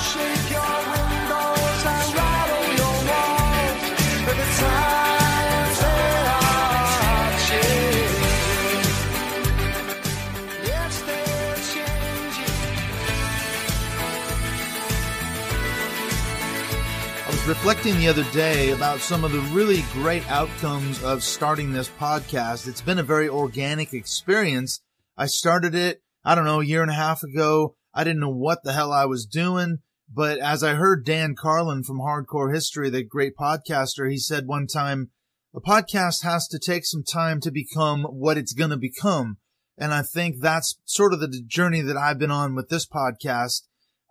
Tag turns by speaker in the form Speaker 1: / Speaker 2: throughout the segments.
Speaker 1: shake your windows and rattle your walls, but the times they are changing. Yes, they're changing.
Speaker 2: I was reflecting the other day about some of the really great outcomes of starting this podcast. It's been a very organic experience. I started it, I don't know, a year and a half ago. I didn't know what the hell I was doing, but as I heard Dan Carlin from Hardcore History, the great podcaster, he said one time, a podcast has to take some time to become what it's going to become. And I think that's sort of the journey that I've been on with this podcast.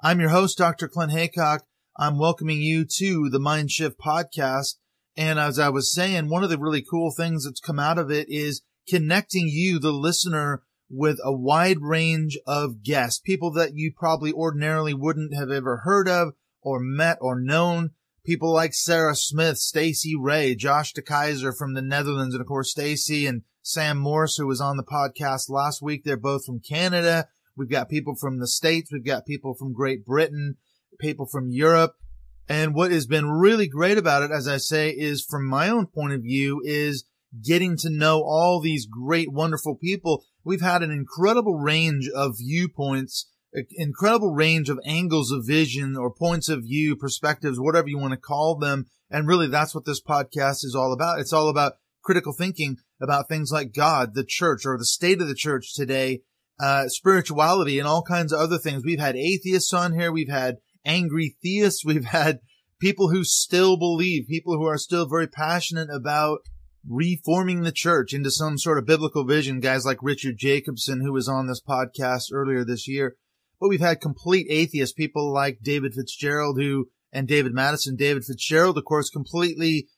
Speaker 2: I'm your host, Dr. Clint Haycock. I'm welcoming you to the Mind Shift podcast. And as I was saying, one of the really cool things that's come out of it is connecting you, the listener, with a wide range of guests, people that you probably ordinarily wouldn't have ever heard of or met or known. People like Sarah Smith, Stacey Ray, Josh de Keyser from the Netherlands, and of course Stacey and Sam Morse, who was on the podcast last week. They're both from Canada. We've got people from the States. We've got people from Great Britain, people from Europe. And what has been really great about it, as I say, is from my own point of view, is getting to know all these great, wonderful people. We've had an incredible range of viewpoints, incredible range of angles of vision or points of view, perspectives, whatever you want to call them. And really, that's what this podcast is all about. It's all about critical thinking about things like God, the church, or the state of the church today, spirituality, and all kinds of other things. We've had atheists on here. We've had angry theists. We've had people who still believe, people who are still very passionate about reforming the church into some sort of biblical vision, guys like Richard Jacobson, who was on this podcast earlier this year. But we've had complete atheists, people like David Fitzgerald and David Madison. David Fitzgerald, of course,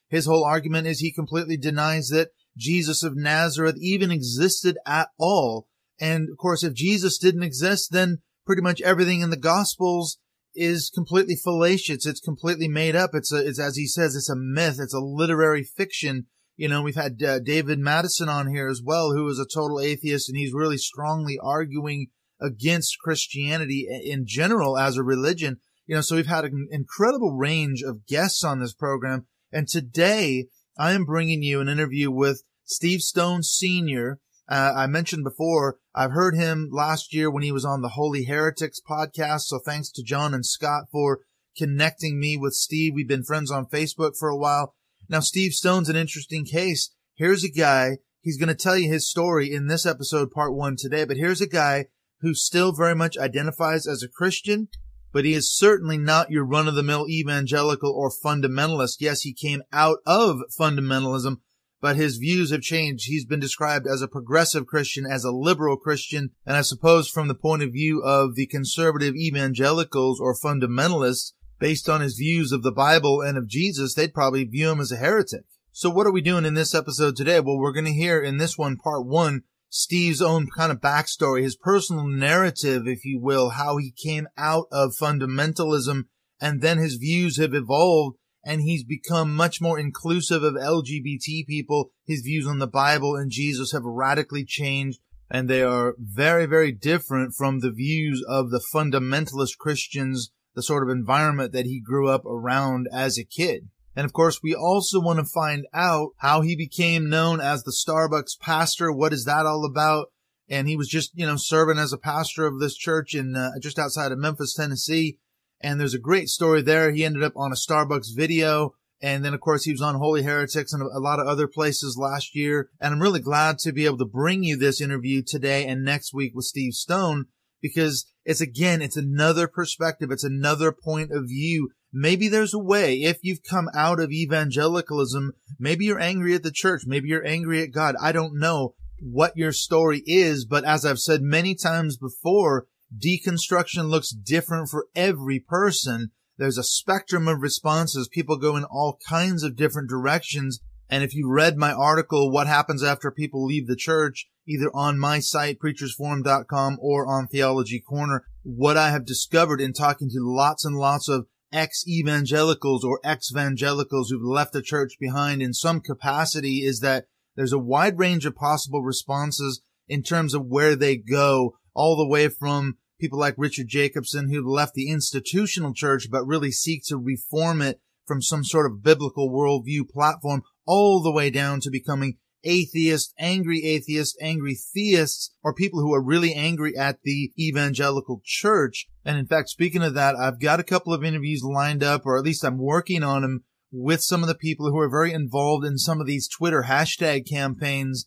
Speaker 2: his whole argument is he completely denies that Jesus of Nazareth even existed at all. And of course, if Jesus didn't exist, then pretty much everything in the Gospels is completely fallacious. It's completely made up. It's as he says, it's a myth. It's a literary fiction. You know, we've had David Madison on here as well, who is a total atheist, and he's really strongly arguing against Christianity in general as a religion. You know, so we've had an incredible range of guests on this program. And today I am bringing you an interview with Steve Stone Sr. I mentioned before, I've heard him last year when he was on the Holy Heretics podcast. So thanks to John and Scott for connecting me with Steve. We've been friends on Facebook for a while. Now, Steve Stone's an interesting case. Here's a guy, he's going to tell you his story in this episode, part 1 today, but here's a guy who still very much identifies as a Christian, but he is certainly not your run-of-the-mill evangelical or fundamentalist. Yes, he came out of fundamentalism, but his views have changed. He's been described as a progressive Christian, as a liberal Christian, and I suppose from the point of view of the conservative evangelicals or fundamentalists, based on his views of the Bible and of Jesus, they'd probably view him as a heretic. So what are we doing in this episode today? Well, we're going to hear in this one, part 1, Steve's own kind of backstory, his personal narrative, if you will, how he came out of fundamentalism, and then his views have evolved, and he's become much more inclusive of LGBT people. His views on the Bible and Jesus have radically changed, and they are very, very different from the views of the fundamentalist Christians, the sort of environment that he grew up around as a kid. And of course, we also want to find out how he became known as the Starbucks pastor. What is that all about? And he was just, serving as a pastor of this church in just outside of Memphis, Tennessee. And there's a great story there. He ended up on a Starbucks video. And then, of course, he was on Holy Heretics and a lot of other places last year. And I'm really glad to be able to bring you this interview today and next week with Steve Stone, because it's another perspective. It's another point of view. Maybe there's a way, if you've come out of evangelicalism, maybe you're angry at the church. Maybe you're angry at God. I don't know what your story is, but as I've said many times before, deconstruction looks different for every person. There's a spectrum of responses. People go in all kinds of different directions. And if you read my article, What Happens After People Leave the Church, either on my site, preachersforum.com, or on Theology Corner, what I have discovered in talking to lots and lots of ex-evangelicals or ex-evangelicals who've left the church behind in some capacity is that there's a wide range of possible responses in terms of where they go, all the way from people like Richard Jacobson who left the institutional church but really seek to reform it from some sort of biblical worldview platform all the way down to becoming atheists, angry theists, or people who are really angry at the evangelical church. And in fact, speaking of that, I've got a couple of interviews lined up, or at least I'm working on them, with some of the people who are very involved in some of these Twitter hashtag campaigns,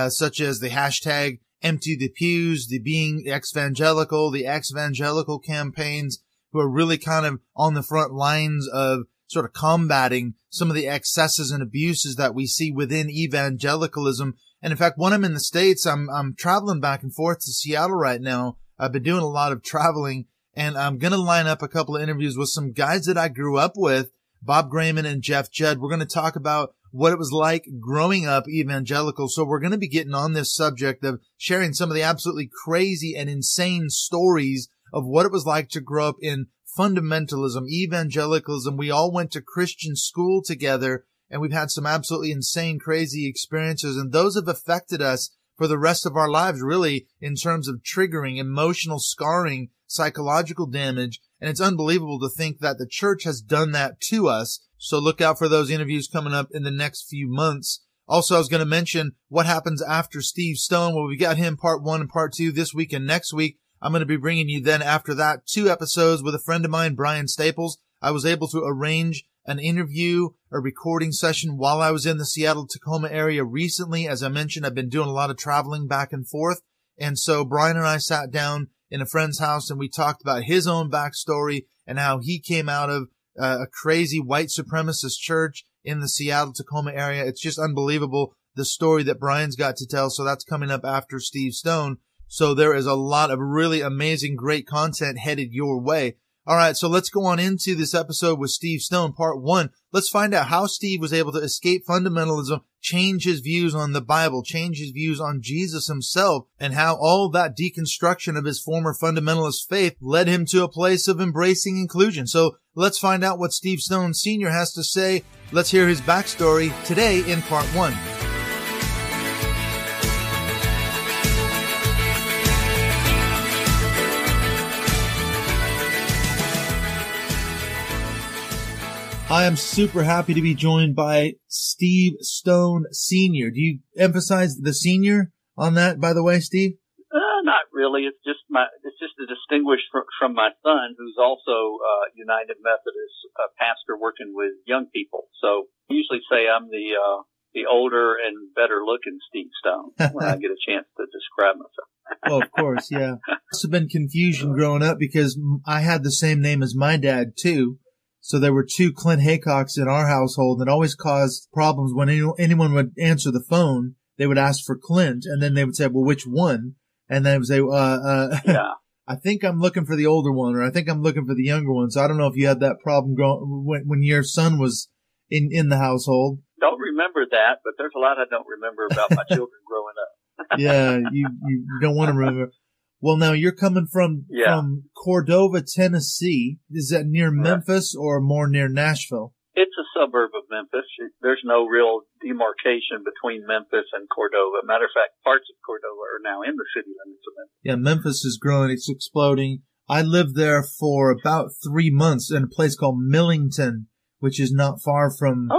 Speaker 2: such as the hashtag empty the pews, the being ex-evangelical, the ex-evangelical campaigns, who are really kind of on the front lines of sort of combating some of the excesses and abuses that we see within evangelicalism. And in fact, when I'm in the States, I'm traveling back and forth to Seattle right now. I've been doing a lot of traveling, and I'm going to line up a couple of interviews with some guys that I grew up with, Bob Grayman and Jeff Judd. We're going to talk about what it was like growing up evangelical. So we're going to be getting on this subject of sharing some of the absolutely crazy and insane stories of what it was like to grow up in fundamentalism, evangelicalism. We all went to Christian school together, and we've had some absolutely insane, crazy experiences, and those have affected us for the rest of our lives, really, in terms of triggering, emotional scarring, psychological damage. And it's unbelievable to think that the church has done that to us. So look out for those interviews coming up in the next few months. Also, I was going to mention what happens after Steve Stone. Well, we got him part 1 and part 2 this week and next week. I'm going to be bringing you then after that 2 episodes with a friend of mine, Brian Staples. I was able to arrange an interview, a recording session while I was in the Seattle-Tacoma area recently. As I mentioned, I've been doing a lot of traveling back and forth. And so Brian and I sat down in a friend's house and we talked about his own backstory and how he came out of a crazy white supremacist church in the Seattle-Tacoma area. It's just unbelievable, the story that Brian's got to tell. So that's coming up after Steve Stone. So there is a lot of really amazing, great content headed your way. All right, so let's go on into this episode with Steve Stone, part 1. Let's find out how Steve was able to escape fundamentalism, change his views on the Bible, change his views on Jesus himself, and how all that deconstruction of his former fundamentalist faith led him to a place of embracing inclusion. So let's find out what Steve Stone Sr. has to say. Let's hear his backstory today in part 1. I am super happy to be joined by Steve Stone Sr. Do you emphasize the senior on that, by the way, Steve?
Speaker 3: Not really. It's just to distinguish from my son, who's also United Methodist pastor working with young people. So I usually say I'm the older and better looking Steve Stone when I get a chance to describe myself.
Speaker 2: Oh, of course, yeah. Must have been confusion growing up because I had the same name as my dad too. So there were 2 Clint Haycocks in our household, and it always caused problems when anyone would answer the phone. They would ask for Clint, and then they would say, well, which one? And then they would say,
Speaker 3: yeah.
Speaker 2: I think I'm looking for the older one, or I think I'm looking for the younger one. So I don't know if you had that problem when your son was in the household.
Speaker 3: Don't remember that, but there's a lot I don't remember about my children growing up.
Speaker 2: Yeah, you don't want to remember. Well, now you're coming from Cordova, Tennessee. Is that near Memphis or more near Nashville?
Speaker 3: It's a suburb of Memphis. There's no real demarcation between Memphis and Cordova. Matter of fact, parts of Cordova are now in the city limits of Memphis.
Speaker 2: Yeah, Memphis is growing. It's exploding. I lived there for about 3 months in a place called Millington, which is not far from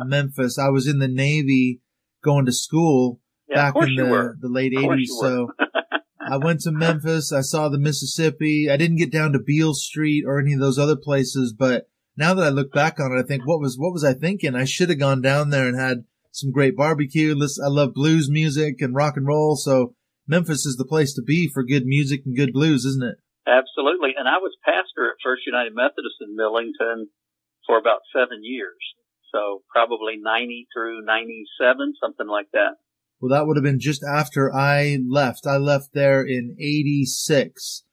Speaker 2: Memphis. I was in the Navy going to school back in the late 80s. So I went to Memphis. I saw the Mississippi. I didn't get down to Beale Street or any of those other places, but now that I look back on it, I think, what was I thinking? I should have gone down there and had some great barbecue. I love blues music and rock and roll, so Memphis is the place to be for good music and good blues, isn't it?
Speaker 3: Absolutely. And I was pastor at First United Methodist in Millington for about 7 years. So probably 90 through 97, something like that.
Speaker 2: Well, that would have been just after I left. I left there in 86.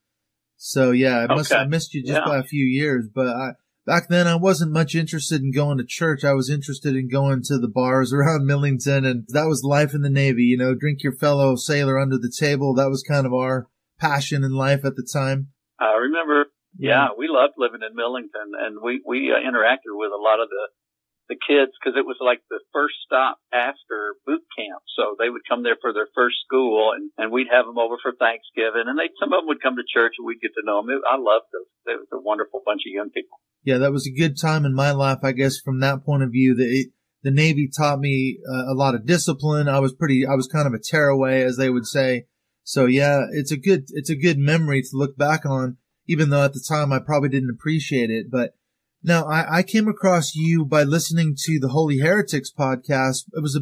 Speaker 2: So yeah, I missed you just by a few years, but back then I wasn't much interested in going to church. I was interested in going to the bars around Millington, and that was life in the Navy, drink your fellow sailor under the table. That was kind of our passion in life at the time.
Speaker 3: I remember, we loved living in Millington, and we interacted with a lot of the kids, because it was like the first stop after boot camp. So they would come there for their first school, and we'd have them over for Thanksgiving, and some of them would come to church, and we'd get to know them. I loved those. It was a wonderful bunch of young people.
Speaker 2: Yeah, that was a good time in my life, I guess, from that point of view. The Navy taught me a lot of discipline. I was kind of a tearaway, as they would say. So yeah, it's a good memory to look back on, even though at the time I probably didn't appreciate it. But now I came across you by listening to the Holy Heretics podcast. It was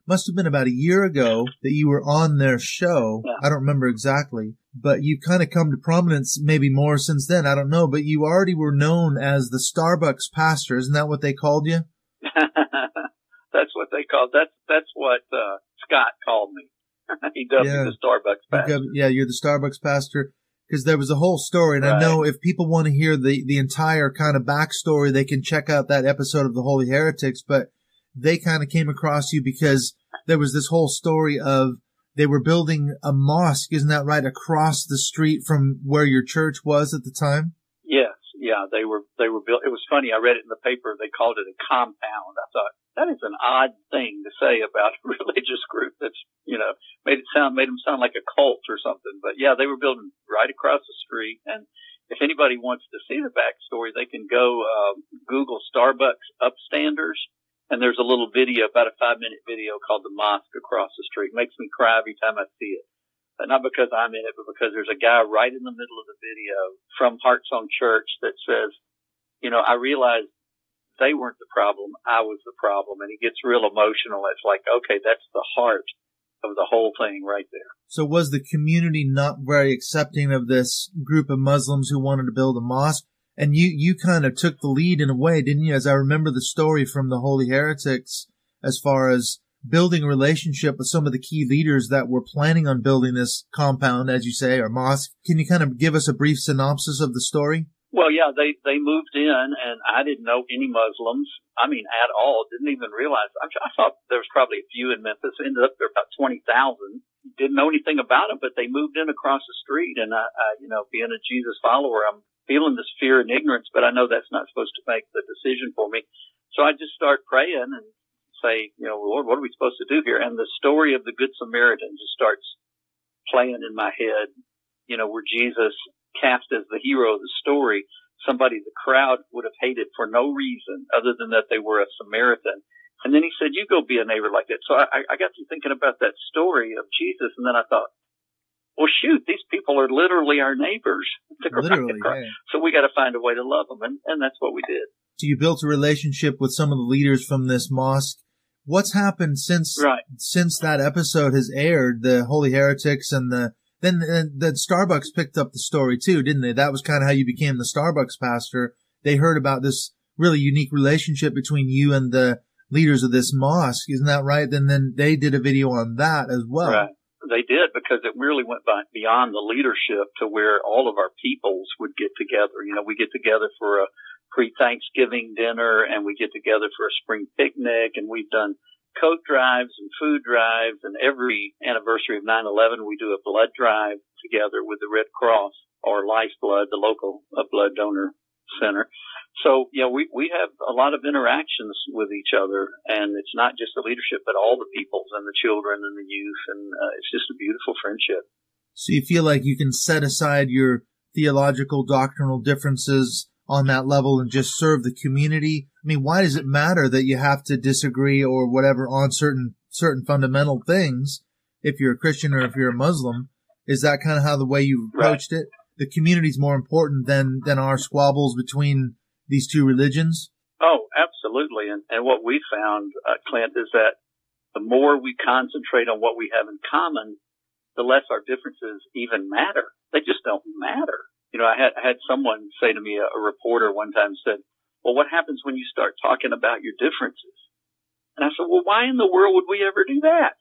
Speaker 2: must have been about a year ago that you were on their show. Yeah. I don't remember exactly, but you've kind of come to prominence, maybe more since then. I don't know, but you already were known as the Starbucks pastor. Isn't that what they called you?
Speaker 3: That's what they called. That's what Scott called me. He dubbed me the Starbucks pastor.
Speaker 2: Yeah, you're the Starbucks pastor. Because there was a whole story, and right. I know if people want to hear the entire kind of backstory, they can check out that episode of the Holy Heretics, but they kind of came across you because there was this whole story of they were building a mosque, isn't that right, across the street from where your church was at the time?
Speaker 3: Yes, yeah, they were built. It was funny, I read it in the paper, they called it a compound. I thought, that is an odd thing to say about a religious group that's, made them sound like a cult or something. But yeah, they were building right across the street. And if anybody wants to see the backstory, they can go Google Starbucks upstanders. And there's a little video, about a 5-minute video called The Mosque Across the Street. It makes me cry every time I see it. But not because I'm in it, but because there's a guy right in the middle of the video from Heartsong Church that says, I realized they weren't the problem, I was the problem. And he gets real emotional. It's like, okay, that's the heart of the whole thing right there.
Speaker 2: So was the community not very accepting of this group of Muslims who wanted to build a mosque? And you kind of took the lead in a way, didn't you? As I remember the story from the Holy Heretics, as far as building a relationship with some of the key leaders that were planning on building this compound, as you say, or mosque. Can you kind of give us a brief synopsis of the story?
Speaker 3: Well, yeah, they moved in, and I didn't know any Muslims. I mean, at all. Didn't even realize. I thought there was probably a few in Memphis. Ended up there about 20,000. Didn't know anything about them, but they moved in across the street. And I being a Jesus follower, I'm feeling this fear and ignorance, but I know that's not supposed to make the decision for me. So I just start praying and say, Lord, what are we supposed to do here? And the story of the Good Samaritan just starts playing in my head, where Jesus cast as the hero of the story, somebody the crowd would have hated for no reason other than that they were a Samaritan. And then he said, you go be a neighbor like that. So I got to thinking about that story of Jesus, and then I thought, well, shoot, these people are literally our neighbors.
Speaker 2: Literally, yeah.
Speaker 3: So we got to find a way to love them, and that's what we did.
Speaker 2: So you built a relationship with some of the leaders from this mosque. What's happened since that episode has aired, the Holy Heretics, and then Starbucks picked up the story too, didn't they? That was kind of how you became the Starbucks pastor. They heard about this really unique relationship between you and the leaders of this mosque. Isn't that right? And then they did a video on that as well.
Speaker 3: Right. They did, because it really went beyond the leadership to where all of our peoples would get together. We get together for a pre-Thanksgiving dinner, and we get together for a spring picnic, and we've done coat drives and food drives, and every anniversary of 9/11 we do a blood drive together with the Red Cross or Lifeblood, the local blood donor center. So, we have a lot of interactions with each other, and it's not just the leadership, but all the peoples and the children and the youth, and it's just a beautiful friendship.
Speaker 2: So you feel like you can set aside your theological, doctrinal differences on that level and just serve the community? I mean, why does it matter that you have to disagree or whatever on certain fundamental things if you're a Christian or if you're a Muslim? Is that kind of how the way you approached it? The community's more important than our squabbles between these two religions?
Speaker 3: Oh, absolutely. And what we found, Clint, is that the more we concentrate on what we have in common, the less our differences even matter. They just don't matter. I had someone say to me, a reporter one time said, well, what happens when you start talking about your differences? And I said, well, why in the world would we ever do that?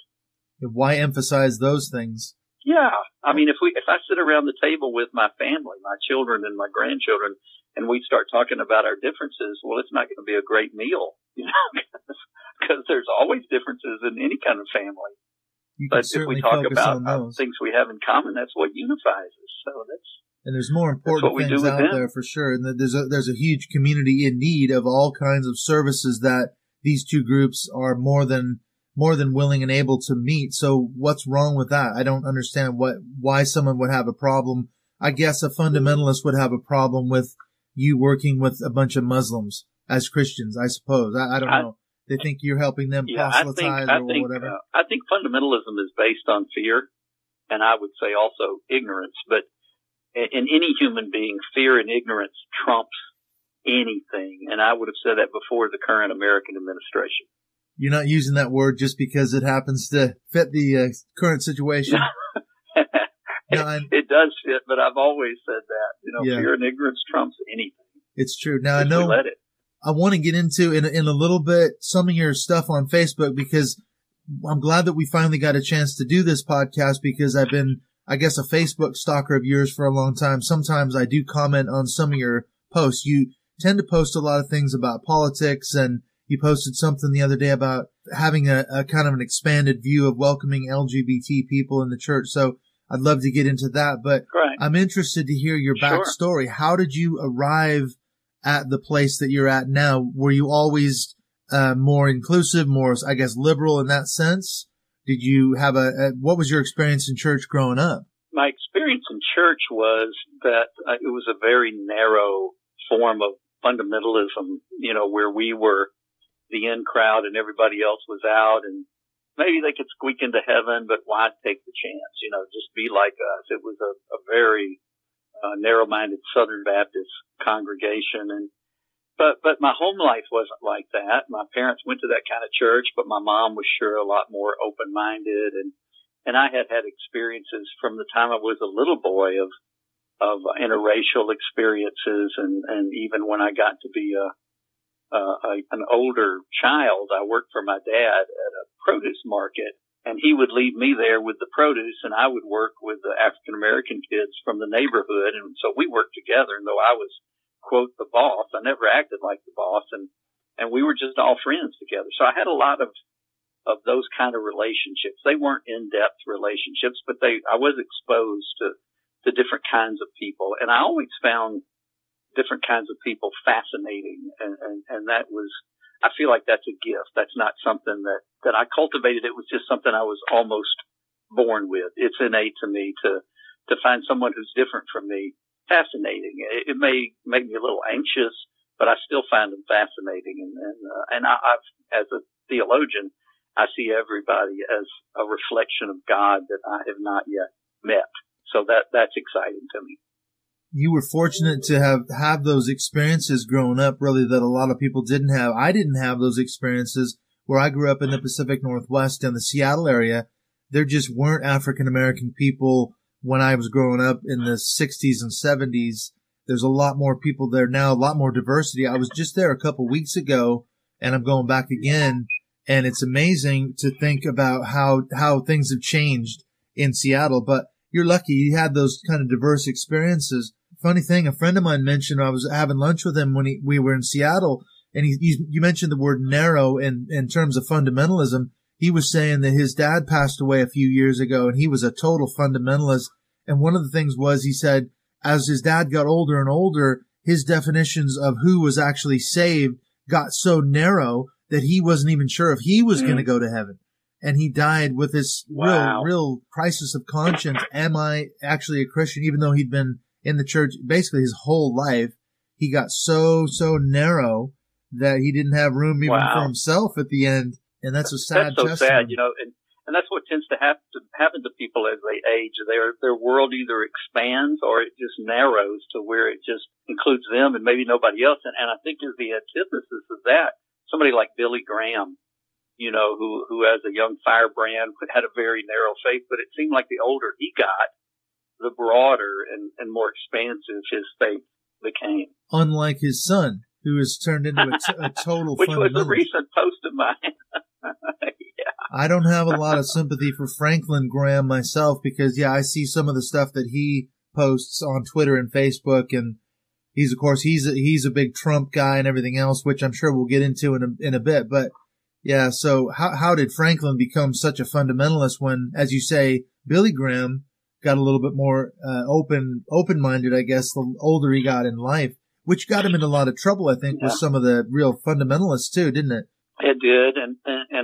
Speaker 2: Why emphasize those things?
Speaker 3: Yeah. I mean, if I sit around the table with my family, my children and my grandchildren, and we start talking about our differences, well, it's not going to be a great meal, because there's always differences in any kind of family.
Speaker 2: But if we talk about
Speaker 3: things we have in common, that's what unifies us. So
Speaker 2: And there's more important things out there for sure. And there's a huge community in need of all kinds of services that these two groups are more than willing and able to meet. So what's wrong with that? I don't understand why someone would have a problem. I guess a fundamentalist would have a problem with you working with a bunch of Muslims as Christians, I suppose. I don't know. They think you're helping them proselytize or whatever.
Speaker 3: I think fundamentalism is based on fear, and I would say also ignorance. But in any human being, fear and ignorance trumps anything. And I would have said that before the current American administration.
Speaker 2: You're not using that word just because it happens to fit the current situation.
Speaker 3: It does fit, but I've always said that. Fear and ignorance trumps anything.
Speaker 2: It's true. Now, I want to get into in a little bit some of your stuff on Facebook, because I'm glad that we finally got a chance to do this podcast, because I've been, I guess, a Facebook stalker of yours for a long time. Sometimes I do comment on some of your posts. You tend to post a lot of things about politics, and you posted something the other day about having a kind of an expanded view of welcoming LGBT people in the church. So I'd love to get into that, but I'm interested to hear your backstory. How did you arrive at the place that you're at now? Were you always more inclusive, more, I guess, liberal in that sense? Did you have what was your experience in church growing up?
Speaker 3: My experience in church was that it was a very narrow form of fundamentalism, where we were the in crowd and everybody else was out, and maybe they could squeak into heaven, but why take the chance? Just be like us. It was a very narrow-minded Southern Baptist congregation, but my home life wasn't like that. My parents went to that kind of church, but my mom was sure a lot more open-minded, and I had experiences from the time I was a little boy of interracial experiences, and even when I got to be an older child, I worked for my dad at a produce market, and he would leave me there with the produce, and I would work with the African American kids from the neighborhood, and so we worked together. And though I was, quote, the boss, I never acted like the boss, and we were just all friends together. So I had a lot of those kind of relationships. They weren't in-depth relationships, but I was exposed to different kinds of people, and I always found different kinds of people fascinating, and that was, I feel like that's a gift. That's not something that I cultivated. It was just something I was almost born with. It's innate to me to find someone who's different from me fascinating. It may make me a little anxious, but I still find them fascinating. And I've, as a theologian, I see everybody as a reflection of God that I have not yet met. So that's exciting to me.
Speaker 2: You were fortunate to have those experiences growing up, really, that a lot of people didn't have. I didn't have those experiences where I grew up in the Pacific Northwest and the Seattle area. There just weren't African American people when I was growing up in the 60s and 70s. There's a lot more people there now, a lot more diversity. I was just there a couple weeks ago, and I'm going back again, and it's amazing to think about how things have changed in Seattle. But you're lucky you had those kind of diverse experiences. Funny thing, a friend of mine mentioned, I was having lunch with him when we were in Seattle, and you mentioned the word narrow in terms of fundamentalism. He was saying that his dad passed away a few years ago, and he was a total fundamentalist. And one of the things was, he said, as his dad got older and older, his definitions of who was actually saved got so narrow that he wasn't even sure if he was going to go to heaven. And he died with this real crisis of conscience. Am I actually a Christian? Even though he'd been in the church basically his whole life, he got so narrow that he didn't have room even for himself at the end. And that's a sad
Speaker 3: testimony. That's so sad, and that's what tends to happen to people as they age. Their world either expands or it just narrows to where it just includes them and maybe nobody else. And I think is the antithesis of that, somebody like Billy Graham, who as a young firebrand had a very narrow faith, but it seemed like the older he got, the broader and more expansive his faith became.
Speaker 2: Unlike his son, who has turned into a total
Speaker 3: which was a recent post of mine. Yeah.
Speaker 2: I don't have a lot of sympathy for Franklin Graham myself, because I see some of the stuff that he posts on Twitter and Facebook, and he's a big Trump guy and everything else, which I'm sure we'll get into in a bit. But yeah, so how did Franklin become such a fundamentalist when, as you say, Billy Graham got a little bit more open-minded, I guess, the older he got in life, which got him in a lot of trouble, I think, with some of the real fundamentalists too, didn't it?
Speaker 3: It did, and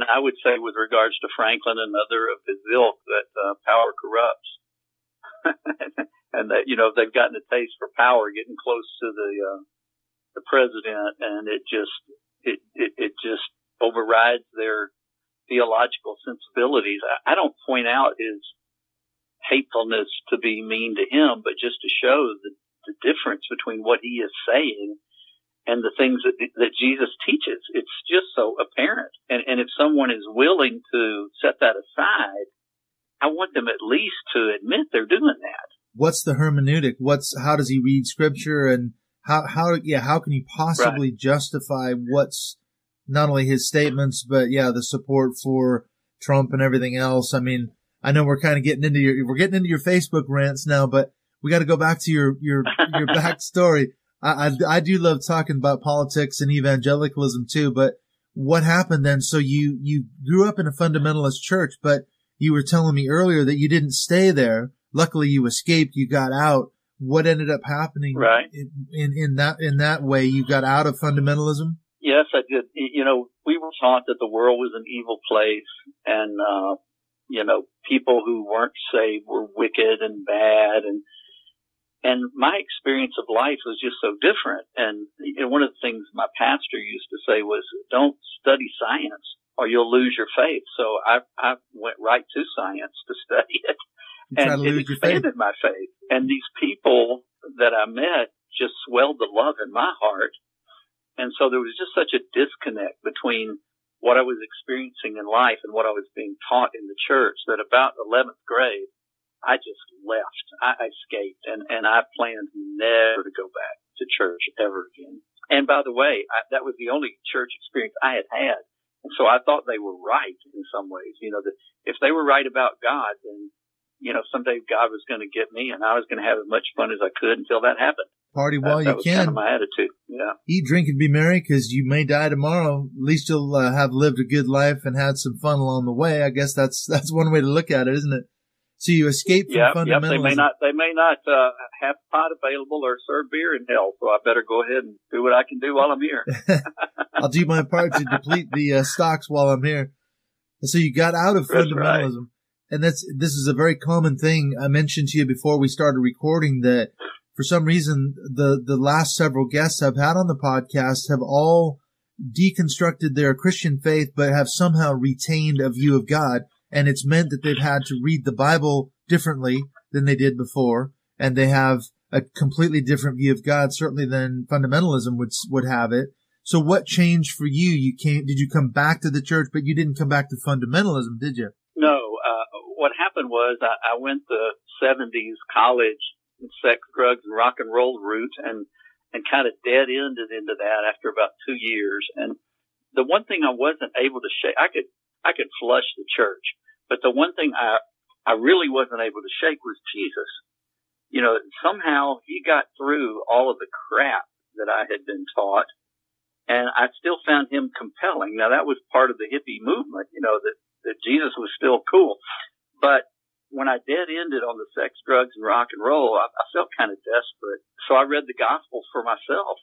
Speaker 3: I would say with regards to Franklin and other of his ilk that power corrupts, and that they've gotten a taste for power, getting close to the president, and it just overrides their theological sensibilities. I don't point out his hatefulness to be mean to him, but just to show the difference between what he is saying and the things that Jesus teaches. It's just so apparent. And if someone is willing to set that aside, I want them at least to admit they're doing that. What's
Speaker 2: the hermeneutic? How does he read scripture, and how can he possibly justify what's not only his statements, but the support for Trump and everything else? I mean, I know we're kind of getting into your Facebook rants now, but we got to go back to your backstory. I do love talking about politics and evangelicalism too, but what happened then? So you grew up in a fundamentalist church, but you were telling me earlier that you didn't stay there. Luckily you escaped, you got out. What ended up happening in that way? You got out of fundamentalism?
Speaker 3: Yes, I did. We were taught that the world was an evil place, and people who weren't saved were wicked and bad, and my experience of life was just so different. And one of the things my pastor used to say was, don't study science or you'll lose your faith. So I went right to science to study it. And it expanded my faith. And these people that I met just swelled the love in my heart. And so there was just such a disconnect between what I was experiencing in life and what I was being taught in the church that about 11th grade, I just left. I escaped, and I planned never to go back to church ever again. And by the way, that was the only church experience I had had. And so I thought they were right in some ways. That if they were right about God, then, someday God was going to get me, and I was going to have as much fun as I could until that happened.
Speaker 2: Party while you can. That was kind
Speaker 3: of my attitude. Yeah.
Speaker 2: Eat, drink, and be merry, because you may die tomorrow. At least you'll have lived a good life and had some fun along the way. I guess that's one way to look at it, isn't it? So you escape from fundamentalism.
Speaker 3: They may not have pot available or serve beer in hell. So I better go ahead and do what I can do while I'm here.
Speaker 2: I'll do my part to deplete the stocks while I'm here. And so you got out of fundamentalism. Right. And this is a very common thing. I mentioned to you before we started recording that for some reason the last several guests I've had on the podcast have all deconstructed their Christian faith, but have somehow retained a view of God. And it's meant that they've had to read the Bible differently than they did before. And they have a completely different view of God, certainly than fundamentalism would have it. So what changed for you? Did you come back to the church, but you didn't come back to fundamentalism, did you?
Speaker 3: No. What happened was I went the 70s college sex, drugs, and rock and roll route and kind of dead-ended into that after about 2 years. And the one thing I wasn't able to shake, I could flush the church, but the one thing I really wasn't able to shake was Jesus. Somehow he got through all of the crap that I had been taught, and I still found him compelling. Now, that was part of the hippie movement, that Jesus was still cool. But when I dead-ended on the sex, drugs, and rock and roll, I felt kind of desperate. So I read the Gospels for myself.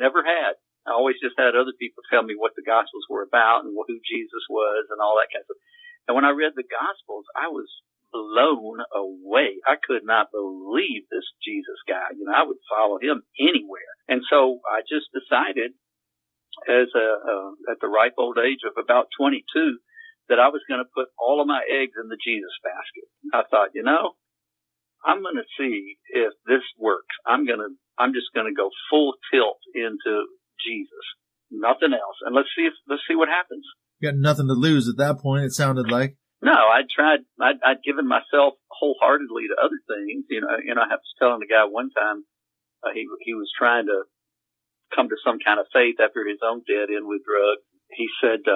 Speaker 3: Never had. I always just had other people tell me what the Gospels were about and who Jesus was and all that kind of stuff. And when I read the Gospels, I was blown away. I could not believe this Jesus guy. I would follow him anywhere. And so I just decided at the ripe old age of about 22 that I was going to put all of my eggs in the Jesus basket. I thought, I'm going to see if this works. I'm just going to go full tilt into Jesus, nothing else, and let's see what happens.
Speaker 2: You got nothing to lose at that point. It sounded like.
Speaker 3: No, I'd given myself wholeheartedly to other things. I was telling the guy one time he was trying to come to some kind of faith after his own dead end with drugs. He said,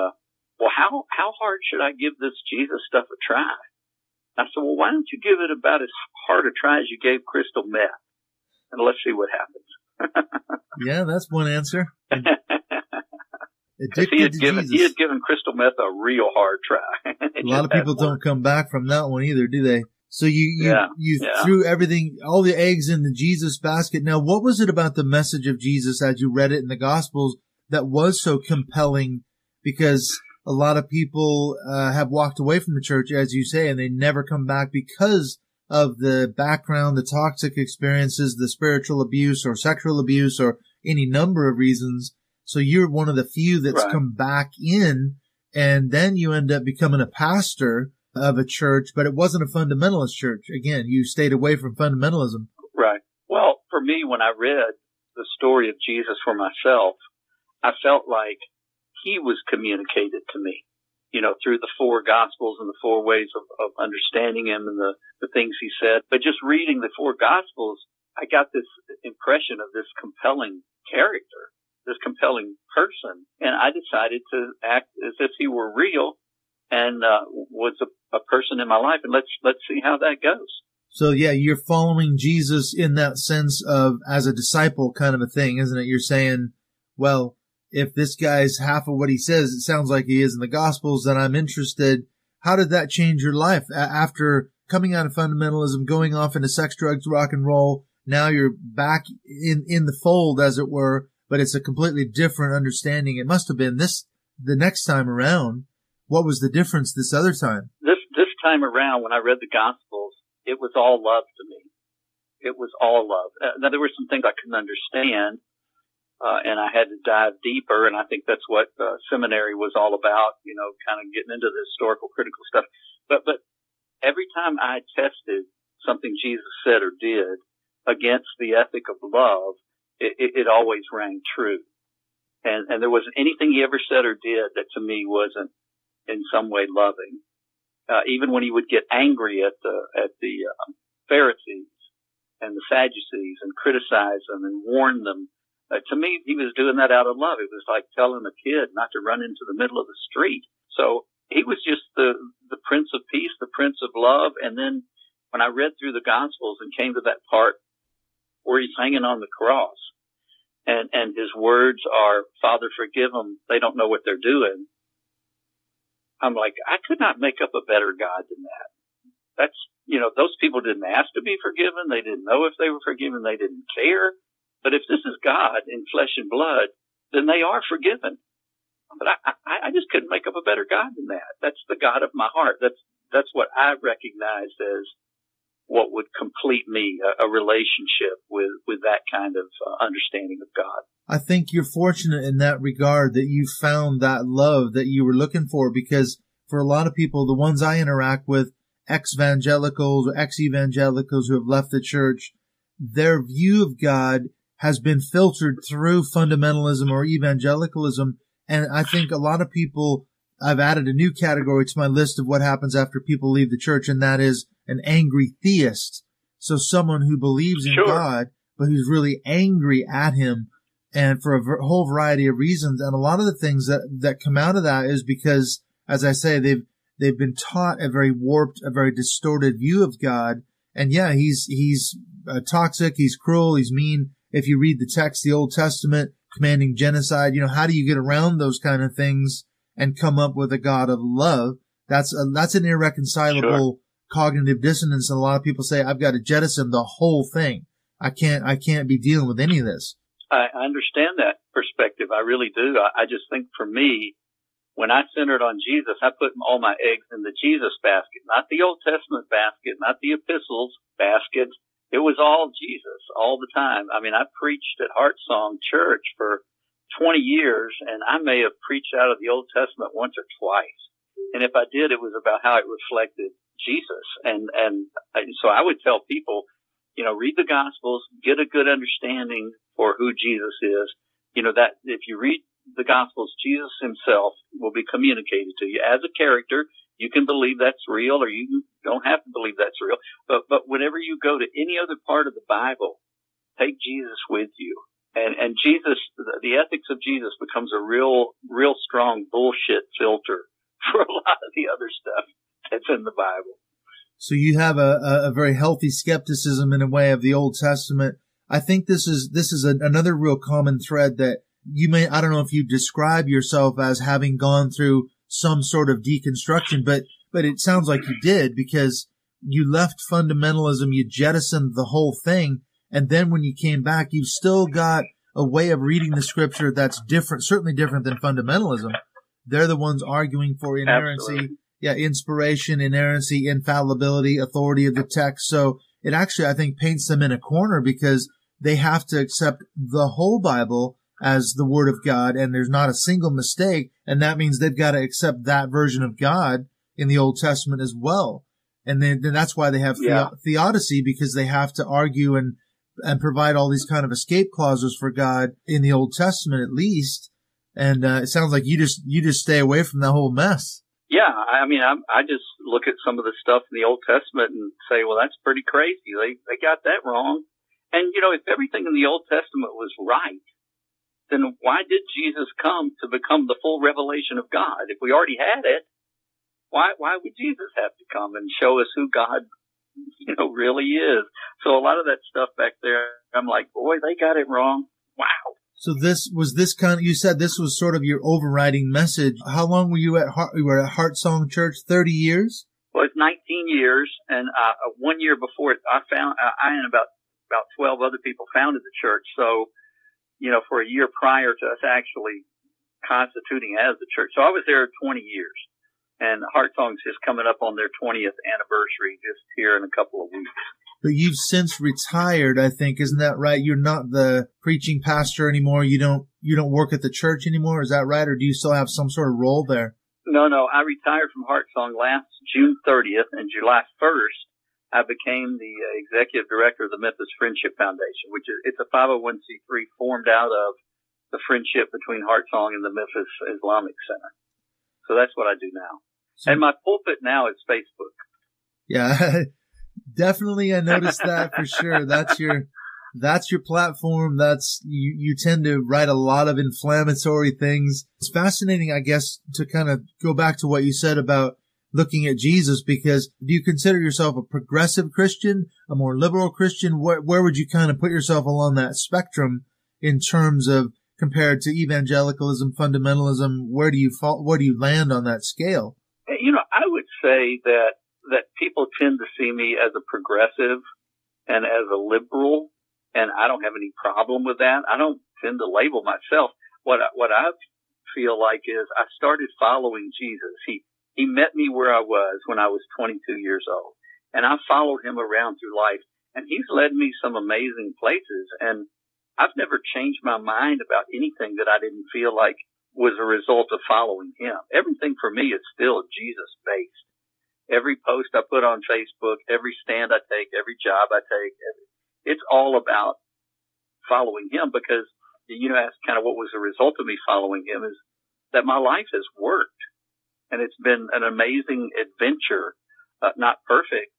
Speaker 3: well, how hard should I give this Jesus stuff a try? I said, well, why don't you give it about as hard a try as you gave crystal meth, and let's see what happens.
Speaker 2: Yeah, that's one answer.
Speaker 3: He had given crystal meth a real hard try.
Speaker 2: A lot of people don't come back from that one either, do they? So you threw everything, all the eggs in the Jesus basket. Now, what was it about the message of Jesus as you read it in the Gospels that was so compelling? Because a lot of people have walked away from the church, as you say, and they never come back because of the background, the toxic experiences, the spiritual abuse or sexual abuse or any number of reasons. So you're one of the few that's come back in, and then you end up becoming a pastor of a church, but it wasn't a fundamentalist church. Again, you stayed away from fundamentalism.
Speaker 3: Right. Well, for me, when I read the story of Jesus for myself, I felt like he was communicated to me, through the four Gospels and the four ways of understanding him and the things he said. But just reading the four Gospels, I got this impression of this compelling character, this compelling person, and I decided to act as if he were real and was a person in my life, and let's see how that goes.
Speaker 2: So yeah, you're following Jesus in that sense of as a disciple kind of a thing, isn't it? You're saying, well, if this guy's half of what he says, it sounds like he is in the Gospels, then I'm interested. How did that change your life after coming out of fundamentalism, going off into sex, drugs, rock and roll? Now you're back in the fold, as it were, but it's a completely different understanding. It must have been the next time around. What was the difference this other time?
Speaker 3: This time around, when I read the Gospels, it was all love to me. It was all love. Now, there were some things I couldn't understand, and I had to dive deeper, and I think that's what seminary was all about, kind of getting into the historical, critical stuff. But every time I tested something Jesus said or did against the ethic of love, it always rang true. And there wasn't anything he ever said or did that to me wasn't in some way loving. Even when he would get angry at the Pharisees and the Sadducees and criticize them and warn them, to me, he was doing that out of love. It was like telling a kid not to run into the middle of the street. So he was just the Prince of Peace, the Prince of Love. And then when I read through the Gospels and came to that part where he's hanging on the cross and his words are, Father, forgive them. They don't know what they're doing. I'm like, I could not make up a better God than that. That's, those people didn't ask to be forgiven. They didn't know if they were forgiven. They didn't care. But if this is God in flesh and blood, then they are forgiven. But I just couldn't make up a better God than that. That's the God of my heart. That's what I recognized as what would complete me, a relationship with that kind of understanding of God.
Speaker 2: I think you're fortunate in that regard that you found that love that you were looking for, because for a lot of people, the ones I interact with, ex-evangelicals or ex-evangelicals who have left the church, their view of God has been filtered through fundamentalism or evangelicalism. And I think a lot of people, I've added a new category to my list of what happens after people leave the church, and that is an angry theist. So someone who believes in God, but who's really angry at him, and for a whole variety of reasons. And a lot of the things that come out of that is because, as I say, they've been taught a very warped, a very distorted view of God. And yeah, he's toxic, he's cruel, he's mean. If you read the text, the Old Testament, commanding genocide, how do you get around those kind of things and come up with a God of love? That's an irreconcilable cognitive dissonance. And a lot of people say, I've got to jettison the whole thing. I can't be dealing with any of this.
Speaker 3: I understand that perspective. I really do. I just think for me, when I centered on Jesus, I put all my eggs in the Jesus basket, not the Old Testament basket, not the epistles basket. It was all Jesus all the time. I mean, I preached at Heart Song Church for 20 years, and I may have preached out of the Old Testament once or twice. And if I did, it was about how it reflected Jesus. And so I would tell people, read the Gospels, get a good understanding for who Jesus is. That if you read the Gospels, Jesus himself will be communicated to you as a character. You can believe that's real, or you don't have to believe that's real. But whenever you go to any other part of the Bible, take Jesus with you. And Jesus, the ethics of Jesus becomes a real strong bullshit filter for a lot of the other stuff that's in the Bible.
Speaker 2: So you have a very healthy skepticism in a way of the Old Testament. I think this is another real common thread that you may, I don't know if you describe yourself as having gone through some sort of deconstruction, but it sounds like you did, because you left fundamentalism, you jettisoned the whole thing, and then when you came back, you've still got a way of reading the scripture that's different, certainly different than fundamentalism. They're the ones arguing for inerrancy,
Speaker 3: Absolutely.
Speaker 2: Inspiration, inerrancy, infallibility, authority of the text. So it actually, I think, paints them in a corner because they have to accept the whole Bible as the Word of God, and there's not a single mistake, and that means they've got to accept that version of God in the Old Testament as well. And then that's why they have theodicy, because they have to argue and provide all these kind of escape clauses for God in the Old Testament at least. And it sounds like you just stay away from that whole mess.
Speaker 3: Yeah, I mean, I just look at some of the stuff in the Old Testament and say, well, that's pretty crazy. They got that wrong. And, if everything in the Old Testament was right, then why did Jesus come to become the full revelation of God? If we already had it, why would Jesus have to come and show us who God, really is? So a lot of that stuff back there, I'm like, boy, they got it wrong. Wow.
Speaker 2: So you said this was sort of your overriding message. How long were you at Heart Song Church? 30 years?
Speaker 3: Well, it's 19 years. And, 1 year before it, I and about 12 other people founded the church. So, for a year prior to us actually constituting as the church. So I was there 20 years. And Heart Song's just coming up on their 20th anniversary just here in a couple of weeks.
Speaker 2: But you've since retired, I think, isn't that right? You're not the preaching pastor anymore. You don't work at the church anymore, is that right? Or do you still have some sort of role there?
Speaker 3: No. I retired from Heart Song last June 30th, and July 1st, I became the executive director of the Memphis Friendship Foundation, it's a 501c3 formed out of the friendship between Heart Song and the Memphis Islamic Center. So that's what I do now. And my pulpit now is Facebook.
Speaker 2: Yeah, definitely. I noticed that for sure. That's your platform. You tend to write a lot of inflammatory things. It's fascinating, I guess, to kind of go back to what you said about looking at Jesus, because do you consider yourself a progressive Christian, a more liberal Christian? Where would you kind of put yourself along that spectrum in terms of compared to evangelicalism, fundamentalism? Where do you land on that scale?
Speaker 3: I would say that people tend to see me as a progressive and as a liberal, and I don't have any problem with that. I don't tend to label myself. What I feel like is I started following Jesus. He met me where I was when I was 22 years old, and I followed him around through life, and he's led me some amazing places, and I've never changed my mind about anything that I didn't feel like was a result of following him. Everything for me is still Jesus-based. Every post I put on Facebook, every stand I take, every job I take, it's all about following him, because, ask kind of what was the result of me following him is that my life has worked. And it's been an amazing adventure. Not perfect,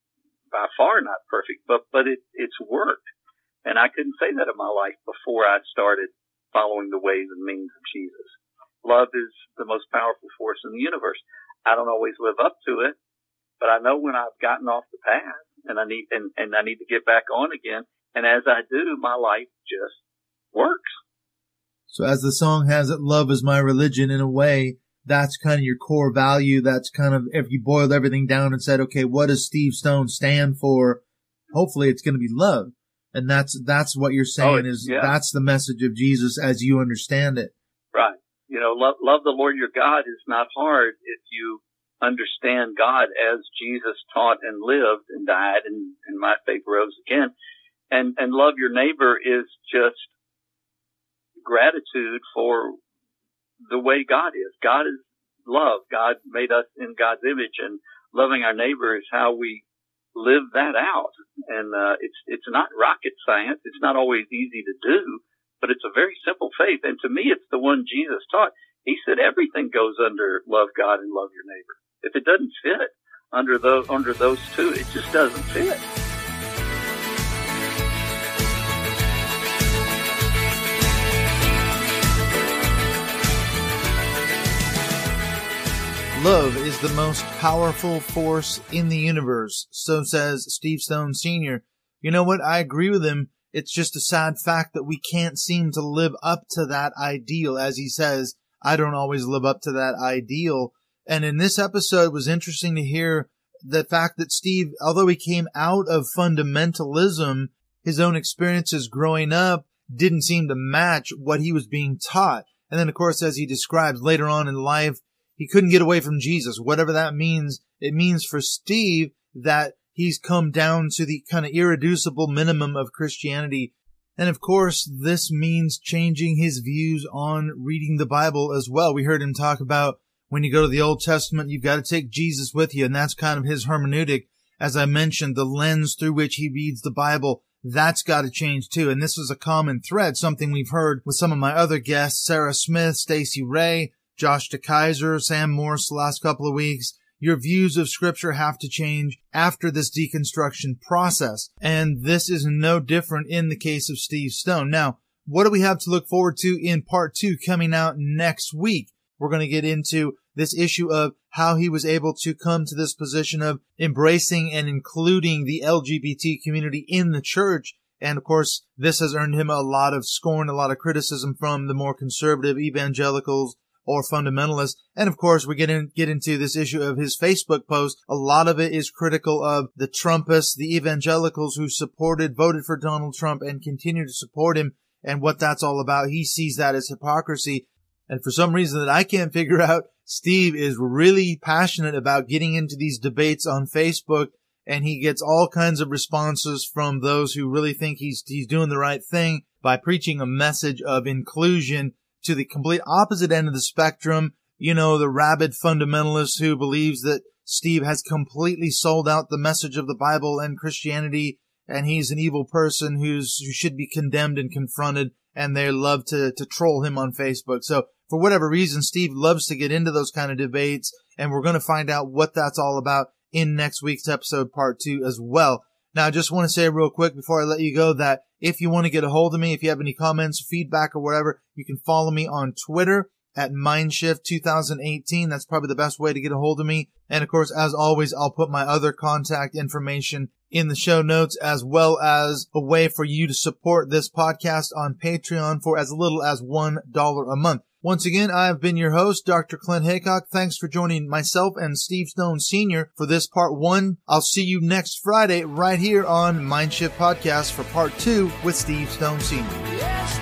Speaker 3: by far not perfect, but it's worked. And I couldn't say that in my life before I started following the ways and means of Jesus. Love is the most powerful force in the universe. I don't always live up to it, but I know when I've gotten off the path and I need to get back on again. And as I do, my life just works.
Speaker 2: So as the song has it, love is my religion, in a way, that's kind of your core value. That's kind of, if you boiled everything down and said, okay, what does Steve Stone stand for? Hopefully it's going to be love. And that's what you're saying that's the message of Jesus as you understand it.
Speaker 3: Right. Love the Lord your God is not hard if you understand God as Jesus taught and lived and died and my faith rose again. And love your neighbor is just gratitude for the way God is. God is love. God made us in God's image, and loving our neighbor is how we live that out. And it's not rocket science. It's not always easy to do, but it's a very simple faith. And to me, it's the one Jesus taught. He said everything goes under love God and love your neighbor. If it doesn't fit under those two, it just doesn't fit.
Speaker 2: Love is the most powerful force in the universe, so says Steve Stone Sr. You know what? I agree with him. It's just a sad fact that we can't seem to live up to that ideal. As he says, I don't always live up to that ideal. And in this episode, it was interesting to hear the fact that Steve, although he came out of fundamentalism, his own experiences growing up didn't seem to match what he was being taught. And then, of course, as he describes later on in life, he couldn't get away from Jesus. Whatever that means, it means for Steve that he's come down to the kind of irreducible minimum of Christianity. And of course, this means changing his views on reading the Bible as well. We heard him talk about when you go to the Old Testament, you've got to take Jesus with you. And that's kind of his hermeneutic. As I mentioned, the lens through which he reads the Bible, that's got to change too. And this is a common thread, something we've heard with some of my other guests, Sarah Smith, Stacey Ray, Josh DeKaiser, Sam Morse, the last couple of weeks. Your views of Scripture have to change after this deconstruction process. And this is no different in the case of Steve Stone. Now, what do we have to look forward to in part 2 coming out next week? We're going to get into this issue of how he was able to come to this position of embracing and including the LGBT community in the church. And of course, this has earned him a lot of scorn, a lot of criticism from the more conservative evangelicals or fundamentalists. And of course, we get into this issue of his Facebook post. A lot of it is critical of the Trumpists, the evangelicals who voted for Donald Trump and continue to support him, and what that's all about. He sees that as hypocrisy. And for some reason that I can't figure out, Steve is really passionate about getting into these debates on Facebook, and he gets all kinds of responses from those who really think he's doing the right thing by preaching a message of inclusion to the complete opposite end of the spectrum. You know, the rabid fundamentalist who believes that Steve has completely sold out the message of the Bible and Christianity, and he's an evil person who should be condemned and confronted, and they love to troll him on Facebook. So for whatever reason, Steve loves to get into those kind of debates, and we're going to find out what that's all about in next week's episode, part 2 as well. Now, I just want to say real quick before I let you go that if you want to get a hold of me, if you have any comments, feedback, or whatever, you can follow me on Twitter at Mindshift2018. That's probably the best way to get a hold of me. And of course, as always, I'll put my other contact information in the show notes, as well as a way for you to support this podcast on Patreon for as little as $1 a month. Once again, I have been your host, Dr. Clint Haycock. Thanks for joining myself and Steve Stone Sr. for this part 1. I'll see you next Friday right here on Mindshift Podcast for part 2 with Steve Stone Sr.
Speaker 1: Yes,